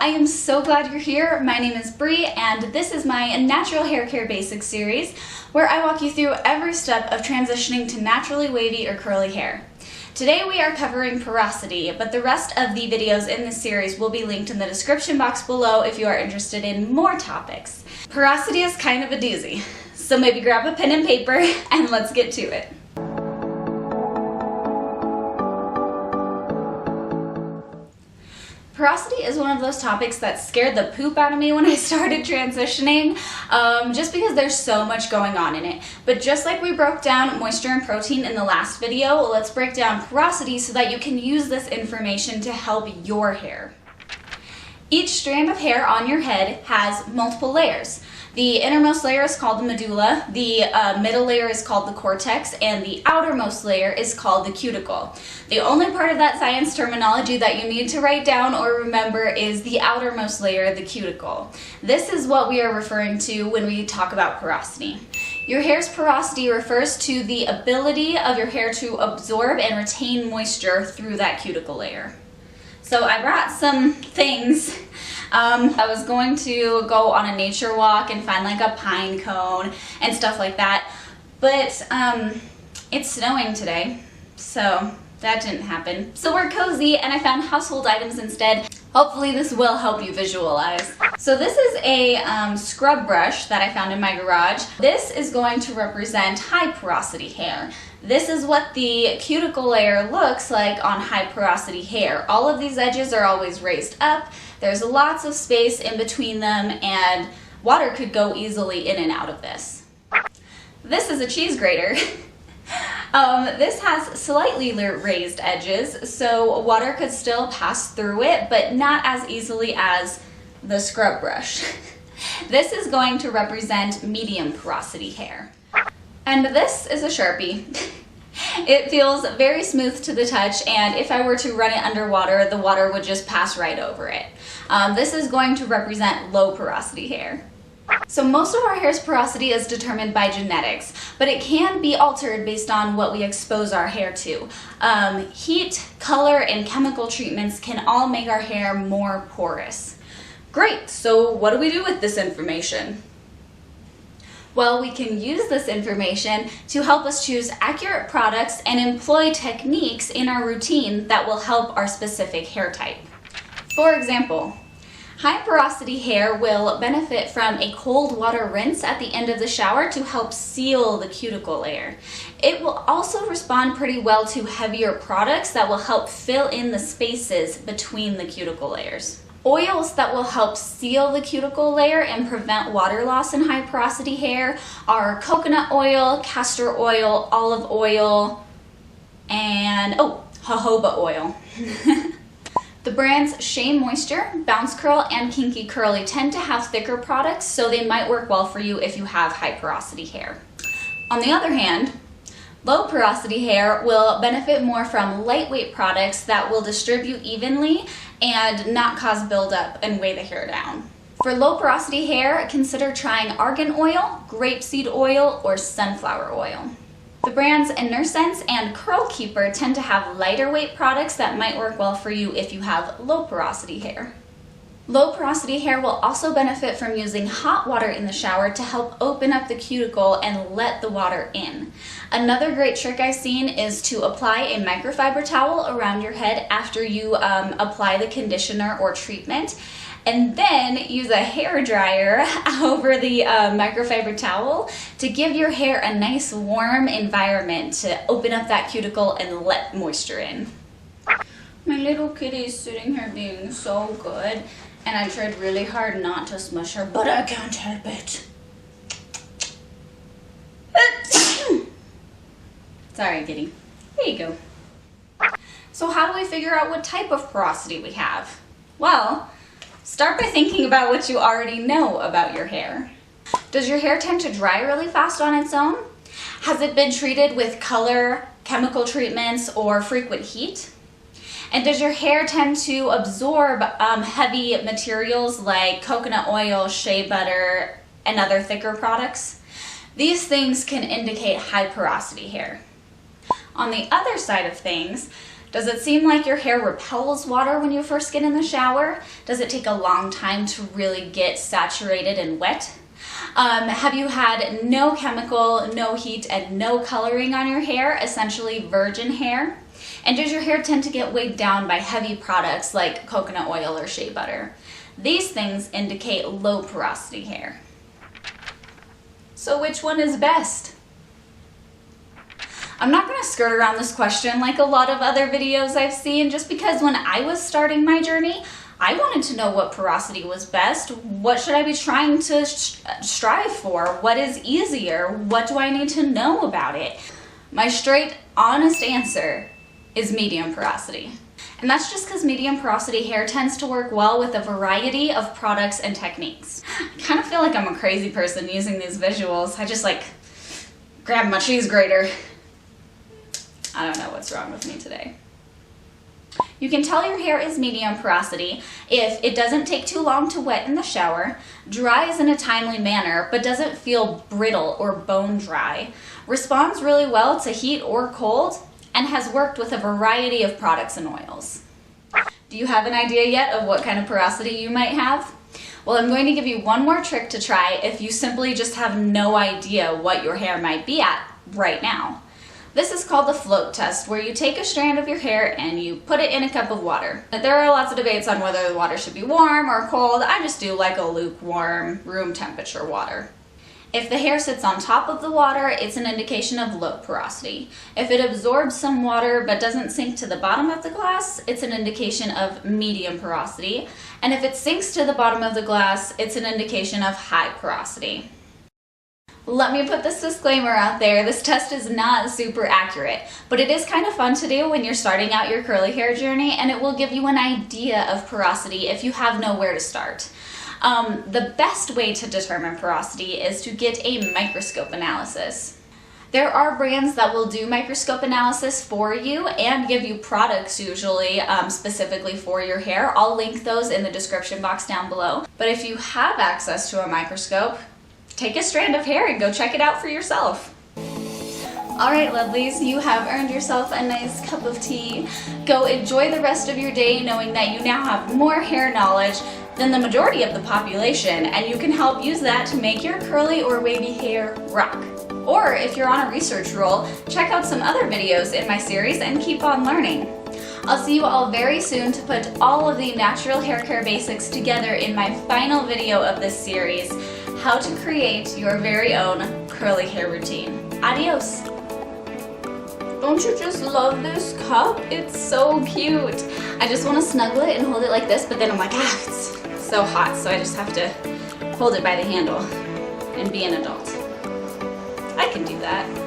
I am so glad you're here. My name is Bree, and this is my Natural Hair Care Basics series, where I walk you through every step of transitioning to naturally wavy or curly hair. Today we are covering porosity, but the rest of the videos in this series will be linked in the description box below if you are interested in more topics. Porosity is kind of a doozy, so maybe grab a pen and paper and let's get to it. Porosity is one of those topics that scared the poop out of me when I started transitioning, just because there's so much going on in it. But just like we broke down moisture and protein in the last video, let's break down porosity so that you can use this information to help your hair. Each strand of hair on your head has multiple layers. The innermost layer is called the medulla, the middle layer is called the cortex, and the outermost layer is called the cuticle. The only part of that science terminology that you need to write down or remember is the outermost layer, the cuticle. This is what we are referring to when we talk about porosity. Your hair's porosity refers to the ability of your hair to absorb and retain moisture through that cuticle layer. So I brought some things. I was going to go on a nature walk and find like a pine cone and stuff like that, but it's snowing today, so that didn't happen. So we're cozy and I found household items instead. Hopefully this will help you visualize. So this is a scrub brush that I found in my garage. This is going to represent high porosity hair. This is what the cuticle layer looks like on high porosity hair. All of these edges are always raised up. There's lots of space in between them and water could go easily in and out of this. This is a cheese grater. This has slightly raised edges, so water could still pass through it, but not as easily as the scrub brush. This is going to represent medium porosity hair. And this is a Sharpie. It feels very smooth to the touch, and if I were to run it underwater, the water would just pass right over it. This is going to represent low porosity hair. So most of our hair's porosity is determined by genetics, but it can be altered based on what we expose our hair to. Heat, color, and chemical treatments can all make our hair more porous. Great, so what do we do with this information? Well, we can use this information to help us choose accurate products and employ techniques in our routine that will help our specific hair type. For example, high porosity hair will benefit from a cold water rinse at the end of the shower to help seal the cuticle layer. It will also respond pretty well to heavier products that will help fill in the spaces between the cuticle layers. Oils that will help seal the cuticle layer and prevent water loss in high porosity hair are coconut oil, castor oil, olive oil, and jojoba oil. The brands Shea Moisture, Bounce Curl, and Kinky Curly tend to have thicker products, so they might work well for you if you have high porosity hair. On the other hand, low porosity hair will benefit more from lightweight products that will distribute evenly and not cause buildup and weigh the hair down. For low porosity hair, consider trying argan oil, grapeseed oil, or sunflower oil. The brands Innersense and Curl Keeper tend to have lighter weight products that might work well for you if you have low porosity hair. Low porosity hair will also benefit from using hot water in the shower to help open up the cuticle and let the water in. Another great trick I've seen is to apply a microfiber towel around your head after you apply the conditioner or treatment, and then use a hair dryer over the microfiber towel to give your hair a nice warm environment to open up that cuticle and let moisture in. My little kitty is sitting here being so good, and I tried really hard not to smush her, but I can't help it. Sorry, kitty. There you go. So how do we figure out what type of porosity we have? Well, start by thinking about what you already know about your hair. Does your hair tend to dry really fast on its own? Has it been treated with color, chemical treatments, or frequent heat? And does your hair tend to absorb heavy materials like coconut oil, shea butter, and other thicker products? These things can indicate high porosity hair. On the other side of things, Does it seem like your hair repels water when you first get in the shower? Does it take a long time to really get saturated and wet? Have you had no chemical, no heat, and no coloring on your hair, essentially virgin hair? And does your hair tend to get weighed down by heavy products like coconut oil or shea butter? These things indicate low porosity hair. So which one is best? I'm not going to skirt around this question like a lot of other videos I've seen, just because when I was starting my journey, I wanted to know what porosity was best. What should I be trying to strive for? What is easier? What do I need to know about it? My straight, honest answer is medium porosity. And that's just because medium porosity hair tends to work well with a variety of products and techniques. I kind of feel like I'm a crazy person using these visuals. I just like grab my cheese grater. I don't know what's wrong with me today. You can tell your hair is medium porosity if it doesn't take too long to wet in the shower, dries in a timely manner but doesn't feel brittle or bone dry, responds really well to heat or cold, and has worked with a variety of products and oils. Do you have an idea yet of what kind of porosity you might have? Well, I'm going to give you one more trick to try if you simply just have no idea what your hair might be at right now. This is called the float test, where you take a strand of your hair and you put it in a cup of water. There are lots of debates on whether the water should be warm or cold. I just do like a lukewarm, room temperature water. If the hair sits on top of the water, it's an indication of low porosity. If it absorbs some water but doesn't sink to the bottom of the glass, it's an indication of medium porosity. And if it sinks to the bottom of the glass, it's an indication of high porosity. Let me put this disclaimer out there, this test is not super accurate, but it is kind of fun to do when you're starting out your curly hair journey, and it will give you an idea of porosity if you have nowhere to start. The best way to determine porosity is to get a microscope analysis. There are brands that will do microscope analysis for you and give you products usually specifically for your hair. I'll link those in the description box down below. But if you have access to a microscope, take a strand of hair and go check it out for yourself. Alright lovelies, you have earned yourself a nice cup of tea. Go enjoy the rest of your day knowing that you now have more hair knowledge than the majority of the population, and you can help use that to make your curly or wavy hair rock. Or if you're on a research roll, check out some other videos in my series and keep on learning. I'll see you all very soon to put all of the natural hair care basics together in my final video of this series, how to create your very own curly hair routine. Adios! Don't you just love this cup? It's so cute. I just want to snuggle it and hold it like this, but then I'm like, it's so hot, so I just have to hold it by the handle and be an adult. I can do that.